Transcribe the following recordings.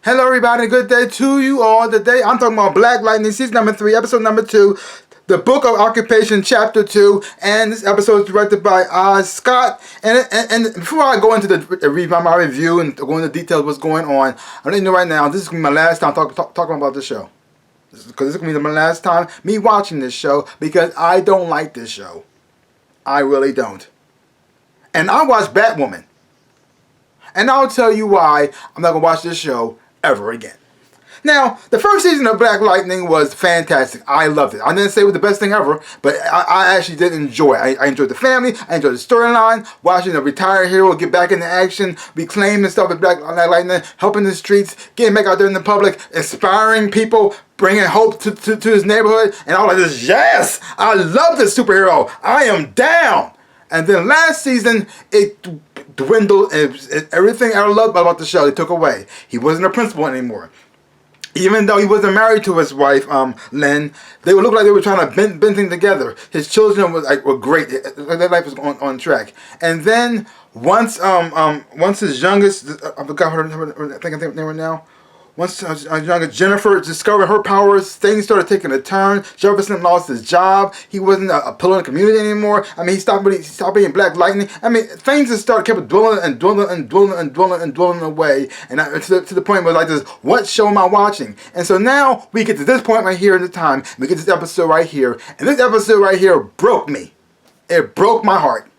Hello everybody, good day to you all. Today I'm talking about Black Lightning, season number 3, episode number 2, the Book of Occupation, chapter 2, and this episode is directed by Scott. And before I go into my review and go into details of what's going on, I let you know right now, this is going to be my last time talking about this show. Because this is going to be my last time me watching this show, because I don't like this show. I really don't. And I watch Batwoman. And I'll tell you why I'm not going to watch this show ever again. Now, the first season of Black Lightning was fantastic. I loved it. I didn't say it was the best thing ever, but I actually did enjoy it. I enjoyed the family. I enjoyed the storyline. Watching a retired hero get back into action, reclaiming stuff with Black Lightning, helping the streets, getting back out there in the public, inspiring people, bringing hope to his neighborhood. And I was like, yes, I love this superhero. I am down. And then last season, it dwindled. Everything I loved about the show, they took away. He wasn't a principal anymore. Even though he wasn't married to his wife, Lynn, they would look like they were trying to bend things together. His children were great. Their life was on track. And then once his youngest, I forgot her, I think her name right now. Once youngest Jennifer discovered her powers, things started taking a turn. Jefferson lost his job. He wasn't a pillar in the community anymore. I mean, he stopped being Black Lightning. I mean, things just kept dwindling away. And to the point where like this, what show am I watching? And so now we get to this point right here in the time. We get this episode right here. And this episode right here broke me. It broke my heart.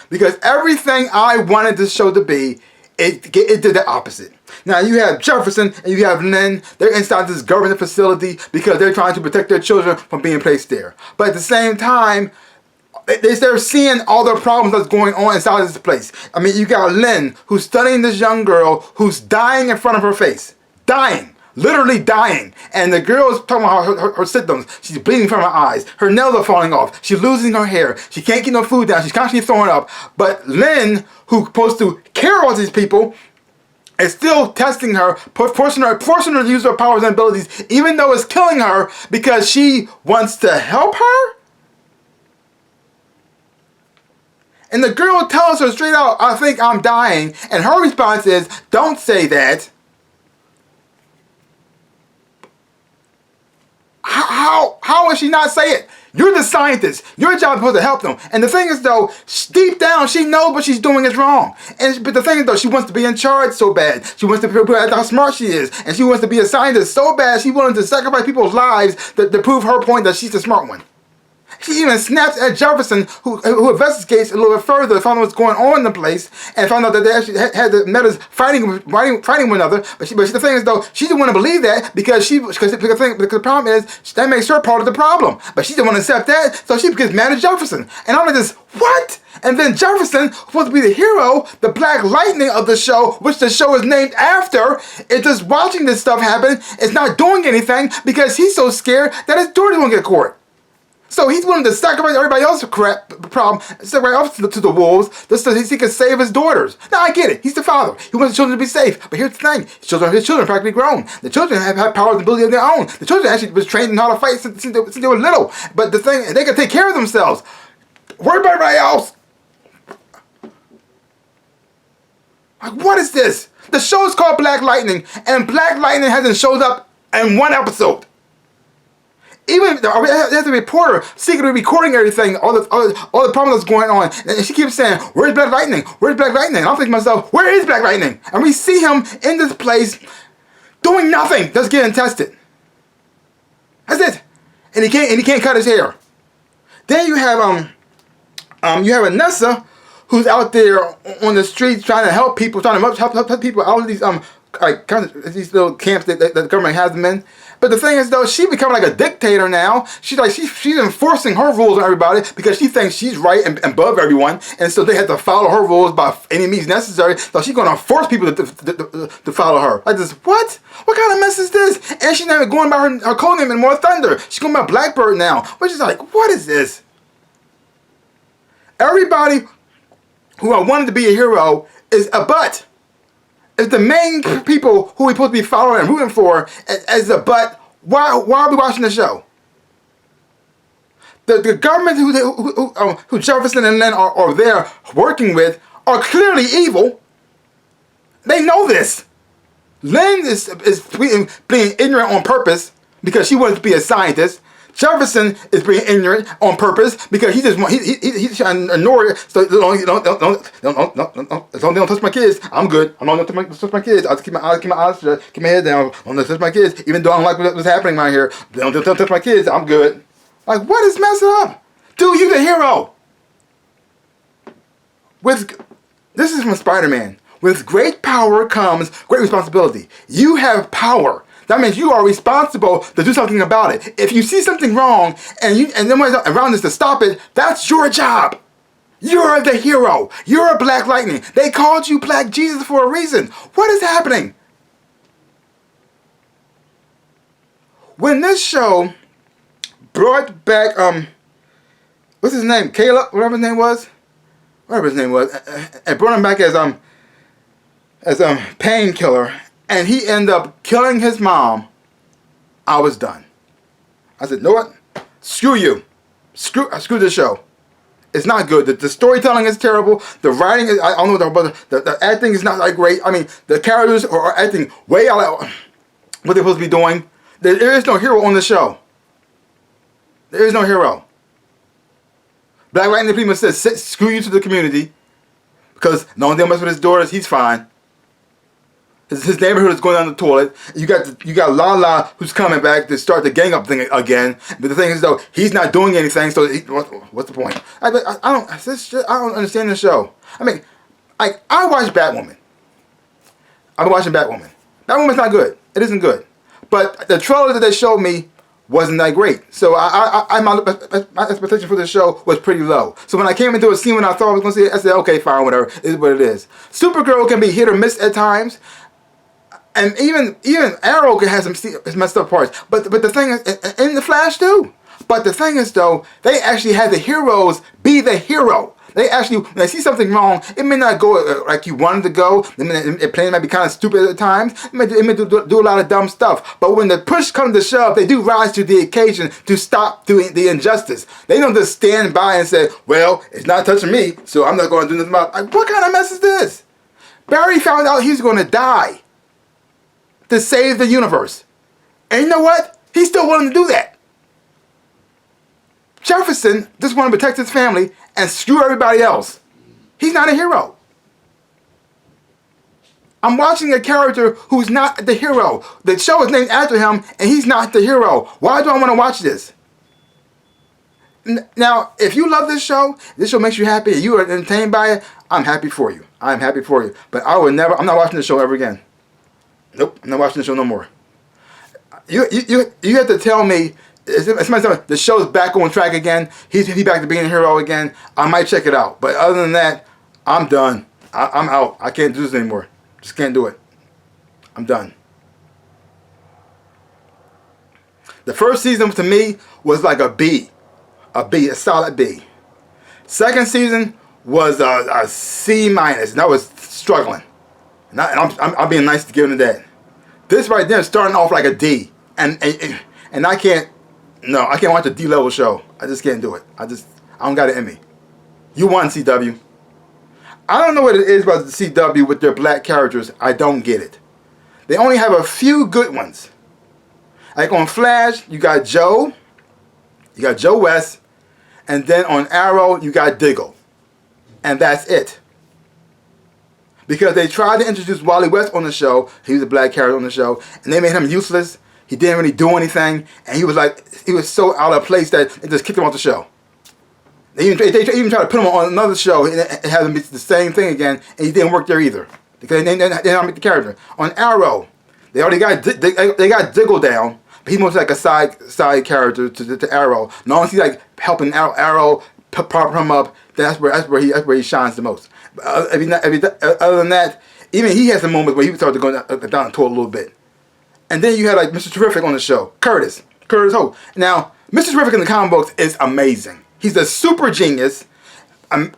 Because everything I wanted this show to be, it did the opposite. Now you have Jefferson and you have Lynn. They're inside this government facility because they're trying to protect their children from being placed there. But at the same time, they're seeing all the problems that's going on inside of this place. I mean, you got Lynn who's studying this young girl who's dying in front of her face. Dying. Literally dying. And the girl is talking about her symptoms. She's bleeding from her eyes. Her nails are falling off. She's losing her hair. She can't get no food down. She's constantly throwing up. But Lynn, who's supposed to care about these people, is still testing her, forcing her to use her powers and abilities, even though it's killing her, because she wants to help her? And the girl tells her straight out, I think I'm dying. And her response is, don't say that. How would she not say it? You're the scientist. Your job is supposed to help them. And the thing is, though, deep down, she knows what she's doing is wrong. But the thing is, though, she wants to be in charge so bad. She wants to prove how smart she is. And she wants to be a scientist so bad, she's willing to sacrifice people's lives to prove her point that she's the smart one. She even snaps at Jefferson, who investigates a little bit further, found out what's going on in the place, and found out that they actually had the metas fighting one another. But the thing is, though, she didn't want to believe that because the problem is that makes her part of the problem. But she didn't want to accept that, so she gets mad at Jefferson. And I'm like this, what? And then Jefferson, supposed to be the hero, the Black Lightning of the show, which the show is named after, is just watching this stuff happen. It's not doing anything because he's so scared that his daughter won't get caught. So he's willing to sacrifice everybody else's problem, sacrifice to the wolves, just so he can save his daughters. Now I get it. He's the father. He wants the children to be safe. But here's the thing: his children are practically grown. The children have powers and ability of their own. The children actually was trained in how to fight since they were little. But the thing, they can take care of themselves. Worry about everybody else. Like, what is this? The show is called Black Lightning, and Black Lightning hasn't showed up in one episode. Even there's a reporter secretly recording everything, all the problems that's going on, and she keeps saying, "Where's Black Lightning? Where's Black Lightning?" And I'm thinking to myself, "Where is Black Lightning?" And we see him in this place doing nothing, just getting tested. That's it. And he can't cut his hair. Then you have Anessa, who's out there on the streets trying to help people, help people out of these these little camps that the government has them in. But the thing is, though, she becoming like a dictator now. She's enforcing her rules on everybody because she thinks she's right and above everyone, and so they have to follow her rules by any means necessary. So she's going to force people to follow her. Like this, what? What kind of mess is this? And she's not even going by her code name anymore, Thunder. She's going by Blackbird now, which is like, what is this? Everybody who I wanted to be a hero is a butt. If the main people who we're supposed to be following and rooting for as a butt, why are we watching the show? The government who Jefferson and Lynn are there working with are clearly evil. They know this. Lynn is being ignorant on purpose because she wants to be a scientist. Jefferson is being ignorant on purpose because he's trying to ignore it. So don't touch my kids. I'm good. I'm not going to touch my kids. I'll keep my eyes shut. Keep my head down. Don't touch my kids. Even though I don't like what's happening right here. Don't touch my kids. I'm good. Like, what is messing up? Dude, you're the hero. This is from Spider-Man. With great power comes great responsibility. You have power. That means you are responsible to do something about it. If you see something wrong and nobody's around us to stop it, that's your job. You're the hero. You're a Black Lightning. They called you Black Jesus for a reason. What is happening? When this show brought back what's his name? Caleb, whatever his name was. And brought him back as Painkiller. And he ended up killing his mom. I was done. I said, know what? Screw you. Screw this show. It's not good. The storytelling is terrible. The writing is, I don't know, but the acting is not that great. I mean, the characters are acting way out of what they're supposed to be doing. There is no hero on the show. There is no hero. Black Lightning pretty much says, screw you to the community. Because no one mess with his daughters, he's fine. His neighborhood is going down the toilet. You got Lala who's coming back to start the gang up thing again. But the thing is though, he's not doing anything. So what's the point? I don't understand the show. I mean, I watch Batwoman. I've been watching Batwoman. Batwoman's not good. It isn't good. But the trailer that they showed me wasn't that great. So my expectation for the show was pretty low. So when I came into a scene when I thought I was going to see it, I said, okay, fine, whatever. It is what it is. Supergirl can be hit or miss at times. And even Arrow can have some messed up parts. But the thing is, in the Flash too. But the thing is though, they actually had the heroes be the hero. They actually, when they see something wrong, it may not go like you wanted to go. It plain might be kind of stupid at times. It may do a lot of dumb stuff. But when the push comes to shove, they do rise to the occasion to stop doing the injustice. They don't just stand by and say, well, it's not touching me, so I'm not going to do nothing about it. Like, what kind of mess is this? Barry found out he's going to die to save the universe. And you know what? He's still willing to do that. Jefferson just wanted to protect his family and screw everybody else. He's not a hero. I'm watching a character who's not the hero. The show is named after him, and he's not the hero. Why do I want to watch this? Now, if you love this show makes you happy, and you are entertained by it, I'm happy for you. I'm happy for you. But I'm not watching this show ever again. Nope, I'm not watching the show no more. You have to tell me, the show's back on track again, he's back to being a hero again, I might check it out. But other than that, I'm done. I'm out. I can't do this anymore. Just can't do it. I'm done. The first season to me was like a B. A solid B. Second season was a C minus, and I was struggling. And I'm being nice to give it that. This right there is starting off like a D, and I can't watch a D level show. I just can't do it. I don't got it in me. You won, CW. I don't know what it is about the CW with their black characters. I don't get it. They only have a few good ones. Like on Flash, you got Joe West, and then on Arrow, you got Diggle, and that's it. Because they tried to introduce Wally West on the show. He was a black character on the show. And they made him useless. He didn't really do anything. And he was so out of place that they just kicked him off the show. They even tried to put him on another show and have him be the same thing again. And he didn't work there either. Because they didn't make the character. On Arrow, they already got Diggle down. But he was like a side character to Arrow. Not only is he like helping Arrow prop him up, that's where he shines the most. Other than that, even he had some moments where he started to go down the toilet a little bit. And then you had like Mr. Terrific on the show, Curtis Holt. Now, Mr. Terrific in the comic books is amazing. He's a super genius. He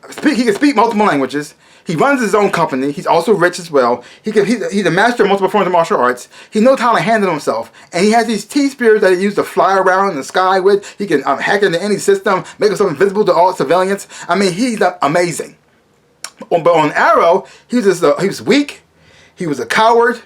can speak multiple languages. He runs his own company. He's also rich as well. He's a master of multiple forms of martial arts. He knows how to handle himself. And he has these T-spears that he uses to fly around in the sky with. He can hack into any system, make himself invisible to all civilians. I mean, he's amazing. But on Arrow, he was weak. He was a coward.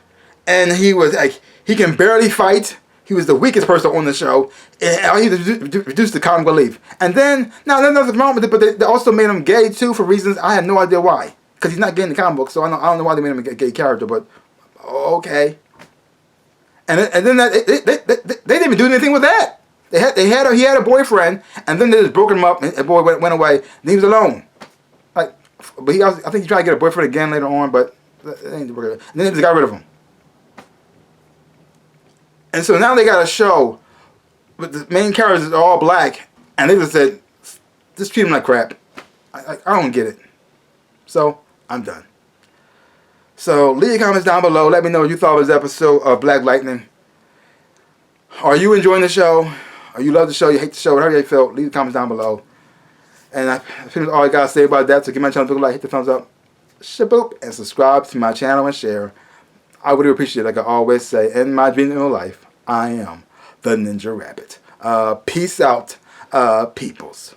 and he was like, he can barely fight. He was the weakest person on the show. And he was reduced to comic relief. And then, now there's nothing wrong with it, but they also made him gay too for reasons I have no idea why. Because he's not gay in the comic book, so I don't know why they made him a gay character, but okay. And then they didn't even do anything with that. He had a boyfriend, and then they just broke him up, and the boy went away, and he was alone. Like, but I think he tried to get a boyfriend again later on, but they ain't and then they just got rid of him. And so now they got a show, but the main characters are all black, and they just said, just treat them like crap. I don't get it. So, I'm done. So, leave your comments down below. Let me know what you thought of this episode of Black Lightning. Are you enjoying the show? Or you love the show, you hate the show, whatever you felt, leave the comments down below. And that's pretty much all I got to say about that. So, give my channel a like, hit the thumbs up, shaboop, and subscribe to my channel and share. I would appreciate it, like I always say, in my dream of life, I am the Ninja Rabbit. Peace out, peoples.